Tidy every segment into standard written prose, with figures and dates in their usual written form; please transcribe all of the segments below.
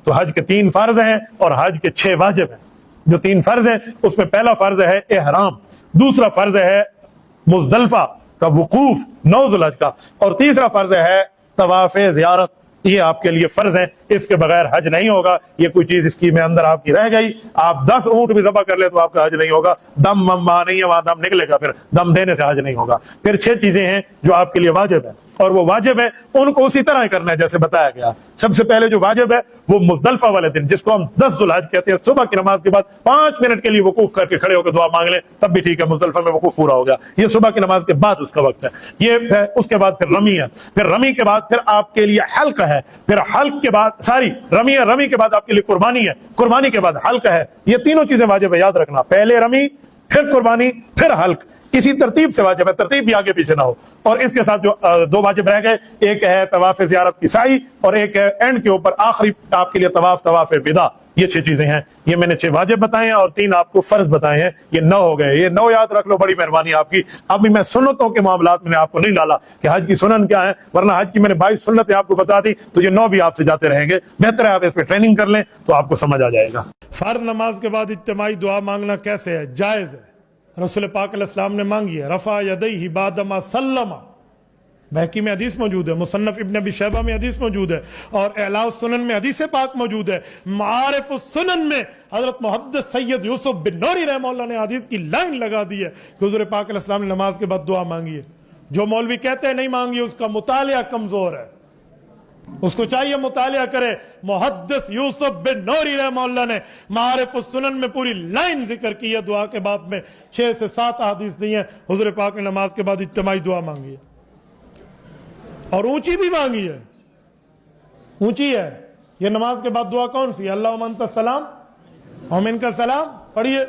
تو حج کے 3 فرض ہیں اور حج کے 6 واجب ہیں. جو 3 فرض ہیں اس میں پہلا فرض ہے احرام، دوسرا فرض ہے مزدلفہ کا وقوف 9 ذی الحج کا، اور تیسرا فرض ہے طواف زیارت. یہ آپ کے لیے فرض ہیں، اس کے بغیر حج نہیں ہوگا. یہ کوئی چیز اسکیم اندر آپ کی رہ گئی، آپ 10 اونٹ بھی ذبح کر لیں تو آپ کا حج نہیں ہوگا. دم وہاں نہیں ہے، وہاں دم نکلے گا، پھر دم دینے سے حج نہیں ہوگا. پھر 6 چیزیں ہیں جو آپ کے لیے واجب ہیں، اور وہ واجب ہے ان کو اسی طرح کرنا ہے جیسے بتایا گیا. سب سے پہلے جو واجب ہے وہ مزدلفہ والے دن، جس کو ہم 10 ذی الحج کہتے ہیں، صبح کی نماز کے بعد 5 منٹ کے لیے وقوف کر کے کھڑے ہو کے دعا مانگ لیں تب بھی ٹھیک ہے، مزدلفہ میں وقوف پورا ہو گیا. یہ صبح کی نماز کے بعد اس کا وقت ہے. یہ ہے. اس کے بعد پھر رمی ہے، پھر رمی کے بعد پھر آپ کے لیے حلق ہے، پھر حلق کے بعد رمی ہے، رمی کے بعد آپ کے لیے قربانی ہے، قربانی کے بعد حلق ہے. یہ تینوں چیزیں واجب ہے، یاد رکھنا. پہلے رمی، پھر قربانی، پھر حلق. اسی ترتیب سے واجب ہے، ترتیب بھی آگے پیچھے نہ ہو. اور اس کے ساتھ جو 2 واجب رہ گئے، ایک ہے طواف زیارت کی سعی، اور ایک ہے اینڈ کے اوپر آخری آپ کے لیے طواف وداع. یہ 6 چیزیں ہیں. یہ میں نے 6 واجب بتائے ہیں اور 3 آپ کو فرض بتائے ہیں. یہ 9 ہو گئے. یہ 9 یاد رکھ لو، بڑی مہربانی آپ کی. ابھی میں سنتوں کے معاملات میں آپ کو نہیں ڈالا کہ حج کی سنن کیا ہے، ورنہ حج کی میں نے 22 سنتیں آپ کو بتا دی تو یہ 9 بھی آپ سے جاتے رہیں گے. بہتر ہے آپ اس پہ ٹریننگ کر لیں تو آپ کو سمجھ آ جائے گا. فرض نماز کے بعد اجتماعی دعا مانگنا کیسے ہے؟ جائز ہے. رسول پاک علیہ السلام نے مانگی ہے. رفع یدیہ بعد ما سلم، بہقی میں حدیث موجود ہے، مصنف ابن ابی شیبہ میں حدیث موجود ہے، اور اعلاء السنن میں حدیث پاک موجود ہے. معارف السنن میں حضرت محدث سید یوسف بن نوری رحمہ اللہ نے حدیث کی لائن لگا دی ہے کہ حضور پاک علیہ السلام نے نماز کے بعد دعا مانگی ہے. جو مولوی کہتے ہیں نہیں مانگی، اس کا مطالعہ کمزور ہے، اس کو چاہیے مطالعہ کرے. محدث یوسف بن نوری رحمہ اللہ نے معارف السنن میں پوری لائن ذکر کی ہے. دعا کے بعد میں 6 سے 7 احادیث دی ہیں. حضور پاک نے نماز کے بعد اجتماعی دعا مانگی ہے، اور اونچی بھی مانگی ہے. اونچی ہے. یہ نماز کے بعد دعا کون سی ہے؟ اللہم انت السلام و منک السلام. پڑھیے.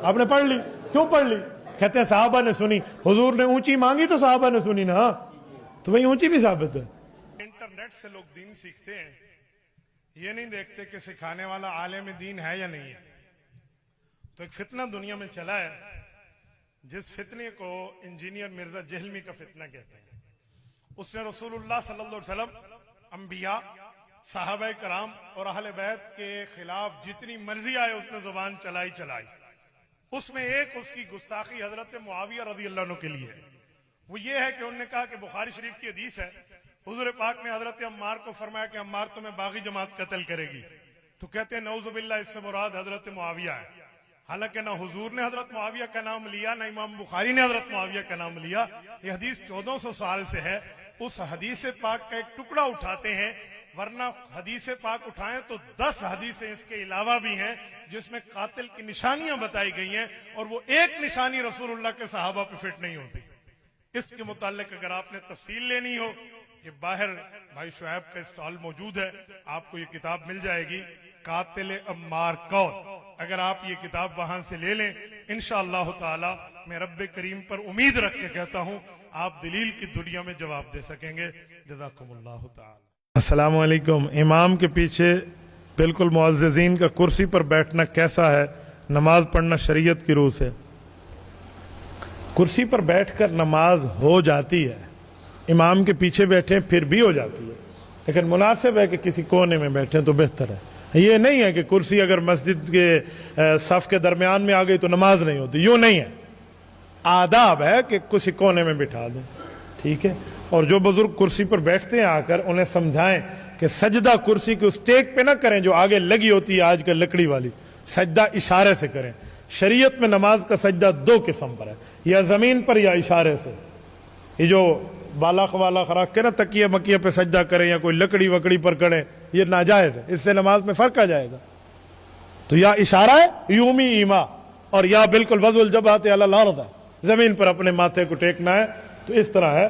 آپ نے پڑھ لی. کیوں پڑھ لی؟ کہتے ہیں صحابہ نے سنی. حضور نے اونچی مانگی تو صحابہ نے سنی نا، تو بھئی اونچی بھی ثابت ہے. انٹرنیٹ سے لوگ دین سیکھتے ہیں، یہ نہیں دیکھتے کہ سکھانے والا عالم دین ہے یا نہیں ہے. تو ایک فتنہ دنیا میں چلا ہے، جس فتنے کو انجینئر مرزا جہلمی کا فتنہ کہتے ہیں. اس نے رسول اللہ صلی اللہ علیہ وسلم، انبیاء، صحابہ کرام اور اہل بیت کے خلاف جتنی مرضی آئے اس نے زبان چلائی. اس میں ایک اس کی گستاخی حضرت معاویہ رضی اللہ عنہ کے لیے ہے. وہ یہ ہے کہ انہوں نے کہا کہ بخاری شریف کی حدیث ہے، حضور پاک نے حضرت عمار کو فرمایا کہ عمار تمہیں باغی جماعت قتل کرے گی. تو کہتے ہیں نعوذ باللہ، اس سے مراد حضرت معاویہ ہے. حالانکہ نہ حضور نے حضرت معاویہ کا نام لیا، نہ امام بخاری نے حضرت معاویہ کا نام لیا. یہ حدیث 1400 سال سے ہے. اس حدیث پاک کا ایک ٹکڑا اٹھاتے ہیں، ورنہ حدیث پاک اٹھائیں تو 10 حدیثیں اس کے علاوہ بھی ہیں جس میں قاتل کی نشانیاں بتائی گئی ہیں، اور وہ ایک نشانی رسول اللہ کے صحابہ پہ فٹ نہیں ہوتی. اس کے متعلق اگر آپ نے تفصیل لینی ہو، یہ باہر بھائی شعیب کا اسٹال موجود ہے، آپ کو یہ کتاب مل جائے گی، قاتل عمار کون. اگر آپ یہ کتاب وہاں سے لے لیں انشاءاللہ تعالی، میں رب کریم پر امید رکھ کے کہتا ہوں آپ دلیل کی دنیا میں جواب دے سکیں گے. جزاکم اللہ تعالی. السلام علیکم. امام کے پیچھے بالکل معززین کا کرسی پر بیٹھنا کیسا ہے؟ نماز پڑھنا شریعت کی روح سے. کرسی پر بیٹھ کر نماز ہو جاتی ہے، امام کے پیچھے بیٹھیں پھر بھی ہو جاتی ہے، لیکن مناسب ہے کہ کسی کونے میں بیٹھیں تو بہتر ہے. یہ نہیں ہے کہ کرسی اگر مسجد کے صف کے درمیان میں آ گئی تو نماز نہیں ہوتی، یوں نہیں ہے. آداب ہے کہ کسی کونے میں بٹھا دیں، ٹھیک ہے. اور جو بزرگ کرسی پر بیٹھتے ہیں آ کر انہیں سمجھائیں کہ سجدہ کرسی کے اس ٹیک پہ نہ کریں جو آگے لگی ہوتی ہے آج کل لکڑی والی. سجدہ اشارے سے کریں. شریعت میں نماز کا سجدہ 2 قسم پر ہے، یا زمین پر یا اشارے سے. یہ جو بالا خوالا خراک کے نا تکیہ مکیہ پہ سجدہ کریں یا کوئی لکڑی وکڑی پر کریں، یہ ناجائز ہے. اس سے نماز میں فرق آ جائے گا. تو یا اشارہ ہے یومی ایما، اور یا بالکل وضع الجبہۃ علی الارض ہے، زمین پر اپنے ماتھے کو ٹیکنا ہے. تو اس طرح ہے.